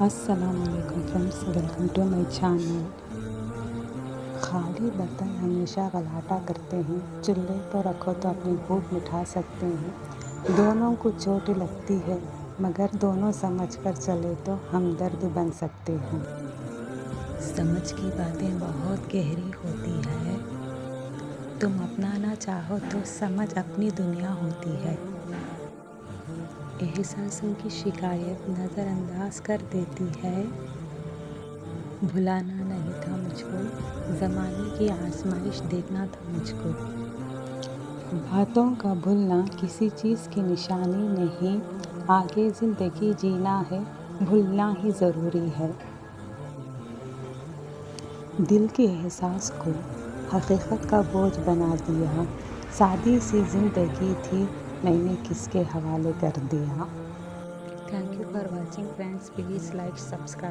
अस्सलामुअलैकुम friends, welcome to my channel. खाली बर्तन हमेशा गलाटा करते हैं। चूल्हे पर रखो तो अपनी भूख मिटा सकते हैं। दोनों को चोट लगती है, मगर दोनों समझकर चले तो हमदर्द बन सकते हैं। समझ की बातें बहुत गहरी होती है। तुम अपनाना चाहो तो समझ अपनी दुनिया होती है। एहसासों की शिकायत नज़रअंदाज कर देती है। भुलाना नहीं था मुझको, ज़माने की आजमाइश देखना था मुझको। बातों का भूलना किसी चीज़ की निशानी नहीं, आगे ज़िंदगी जीना है, भूलना ही ज़रूरी है। दिल के एहसास को हकीकत का बोझ बना दिया। सादी सी ज़िंदगी थी, मैंने किसके हवाले कर दिया। Thank you for watching friends, please like subscribe.